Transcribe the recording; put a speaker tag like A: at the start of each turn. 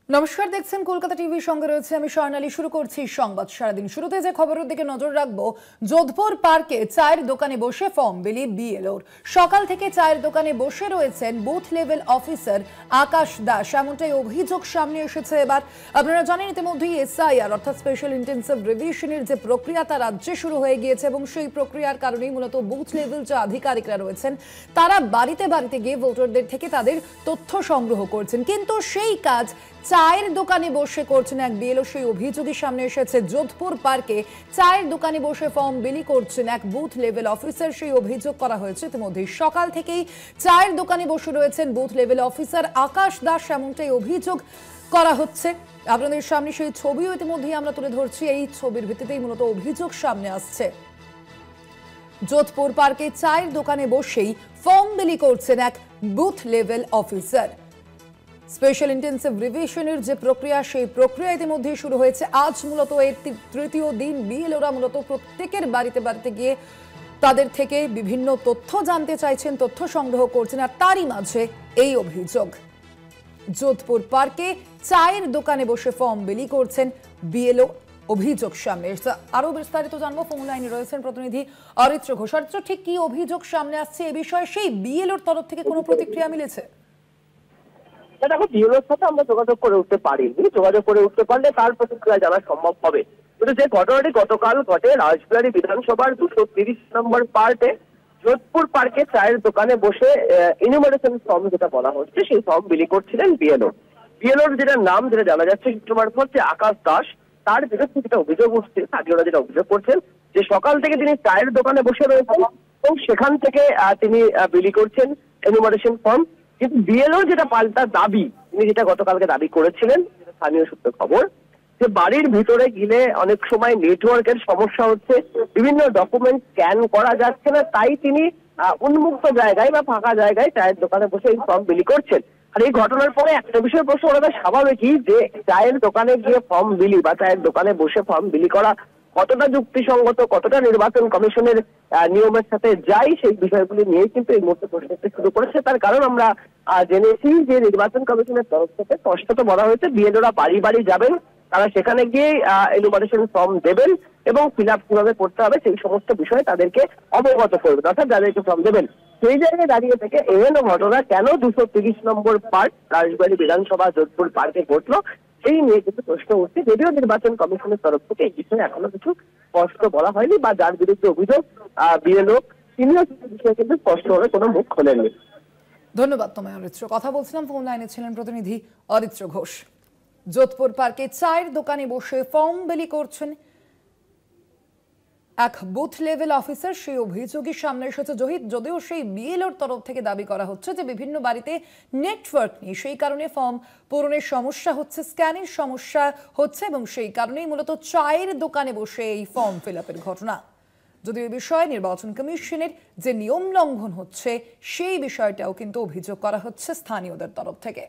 A: নমস্কার, দেখছেন কলকাতা টিভির সঙ্গে রয়েছে আমি স্বর্ণালী। শুরু করছি সংবাদ সারাদিন। শুরুতে যে খবরের দিকে নজর রাখবো, যোধপুর পার্কে চায়ের দোকানে বসে ফর্ম বিলি বিএলওর। সকাল থেকে চায়ের দোকানে বসে রয়েছেন বুথ লেভেল অফিসার আকাশ দাস, এমনটাই অভিযোগ সামনে এসেছে। এবার আপনারা জানেন ইতিমধ্যেই এসআইআর অর্থাৎ স্পেশাল ইন্টেন্সিভ রিভিশনের যে প্রক্রিয়া তা রাজ্যে শুরু হয়ে গিয়েছে এবং সেই প্রক্রিয়ার কারণেই মূলত বুথ লেভেল যে আধিকারিকরা রয়েছেন তারা বাড়িতে বাড়িতে গিয়ে ভোটারদের থেকে তাদের তথ্য সংগ্রহ করছেন, কিন্তু সেই কাজ চায়ের দোকানে বসে করছেন এক বিএলও। সেই অভিযোগই সামনে এসেছে। যোধপুর পার্কে চায়ের দোকানে বসে ফর্ম বিলি করছেন এক বুথ লেভেল অফিসার, সেই অভিযোগ করা হয়েছে ইতিমধ্যে। সকাল থেকেই চায়ের দোকানে বসে রয়েছেন বুথ লেভেল অফিসার আকাশ দাস, এমনটাই অভিযোগ করা হচ্ছে। আপনাদের সামনে সেই ছবিও ইতিমধ্যেই আমরা তুলে ধরছি। এই ছবির ভিত্তিতেই মূলত অভিযোগ সামনে আসছে। যোধপুর পার্কে চায়ের দোকানে বসেই ফর্ম বিলি করছেন এক booth level officer. Special intensive রিভিশনের যে প্রক্রিয়া সেই প্রক্রিয়া ইতিমধ্যেই শুরু হয়েছে। আজ মূলত এর তৃতীয় দিন। বিএলওরা মূলত প্রত্যেকের বাড়িতে বাড়িতে গিয়ে তাদের থেকে বিভিন্ন তথ্য জানতে চাইছেন, তথ্য সংগ্রহ করছেন, আর তারই মাঝে এই অভিযোগ। যোধপুর পার্কে চায়ের দোকানে বসে ফর্ম বিলি করছেন বিএলও, অভিযোগ সামনে এসেছে। আরো বিস্তারিত জানবো, ফোন লাইনে রয়েছেন প্রতিনিধি অরিত্র ঘোষ। অরিত্র, ঠিক কি অভিযোগ সামনে আসছে এ বিষয়ে? সেই বিএলওর তরফ থেকে কোনো প্রতিক্রিয়া মিলেছে?
B: দেখো, বিএলওর সাথে আমরা যোগাযোগ করে উঠতে পারিনি। যোগাযোগ করে উঠতে পারলে তার প্রতিক্রিয়া জানা সম্ভব হবে। কিন্তু যে ঘটনাটি গতকাল ঘটে রাজবাড়ী বিধানসভার 230 নম্বর পার্টে যোধপুর পার্কে চায়ের দোকানে বসে ইনুমারেশন ফর্ম যেটা বলা হচ্ছে সেই ফর্ম বিলি করছিলেন বিএলও। বিএলওর যেটা নাম যেটা জানা যাচ্ছে হচ্ছে আকাশ দাস। তার বিরুদ্ধে যেটা অভিযোগ উঠছে, স্থানীয়রা যেটা অভিযোগ করছেন যে সকাল থেকে তিনি চায়ের দোকানে বসে রয়েছেন এবং সেখান থেকে তিনি বিলি করছেন ইনুমারেশন ফর্ম। কিন্তু বিএলও যেটা পাল্টা দাবি, তিনি যেটা গতকালকে দাবি করেছিলেন, স্থানীয় সূত্রে খবর, যে বাড়ির ভিতরে গেলে অনেক সময় নেটওয়ার্কের সমস্যা হচ্ছে, বিভিন্ন ডকুমেন্ট স্ক্যান করা যাচ্ছে না, তাই তিনি উন্মুক্ত জায়গায় বা ফাঁকা জায়গায় চায়ের দোকানে বসে এই ফর্ম বিলি করছেন। আর এই ঘটনার পরে একটা বিষয় প্রশ্ন ওরা স্বাভাবিকই যে চায়ের দোকানে গিয়ে ফর্ম বিলি বা চায়ের দোকানে বসে ফর্ম বিলি করা কতটা যুক্তিসঙ্গত, কতটা নির্বাচন কমিশনের নিয়মের সাথে যায়, সেই বিষয়গুলি নিয়ে কিন্তু এই মুহূর্তে প্রশ্ন শুরু করেছে। তার কারণ আমরা জেনেছি যে নির্বাচন কমিশনের তরফ থেকে স্পষ্টত বলা হয়েছে বিএলওরা বাড়ি বাড়ি যাবেন, তারা সেখানে গিয়ে এনুমারেশন ফর্ম দেবেন এবং ফিল আপ কিভাবে করতে হবে সেই সমস্ত বিষয়ে তাদেরকে অবগত করবেন, অর্থাৎ যাদেরকে ফর্ম দেবেন। সেই জায়গায় দাঁড়িয়ে থেকে এহেন ঘটনা কেন 230 নম্বর পার্ক রাজবাড়ী বিধানসভা যোধপুর পার্কে ঘটলো সেই নিয়ে কিছু প্রশ্ন উঠছে। যদিও নির্বাচন কমিশনের তরফ থেকে এই বিষয়ে এখনো কিছু স্পষ্ট বলা হয়নি বা যার বিরুদ্ধে অভিযোগ বিএলও তিনিও বিষয়ে কিন্তু স্পষ্টভাবে কোনো মুখ খোলেননি।
A: ধন্যবাদ তোমায় অরিত্র। কথা বলছিলাম, ফোন লাইনে ছিলেন প্রতিনিধি অরিত্র ঘোষ। যোধপুর পার্কে চায়ের দোকানে বসে ফর্ম বিলি করছেন এক বুথ লেভেল অফিসার, সেই অভিযোগই সামনে এসেছে। যদিও সেই বিএলওর তরফ থেকে দাবি করা হচ্ছে যে বিভিন্ন বাড়িতে নেটওয়ার্ক নেই, সেই কারণে ফর্ম পূরণের সমস্যা হচ্ছে, স্ক্যানের সমস্যা হচ্ছে এবং সেই কারণেই মূলত চায়ের দোকানে বসে এই ফর্ম ফিল আপের ঘটনা। যদিও এই বিষয়ে নির্বাচন কমিশনের যে নিয়ম লঙ্ঘন হচ্ছে সেই বিষয়টাও কিন্তু অভিযোগ করা হচ্ছে স্থানীয়দের তরফ থেকে।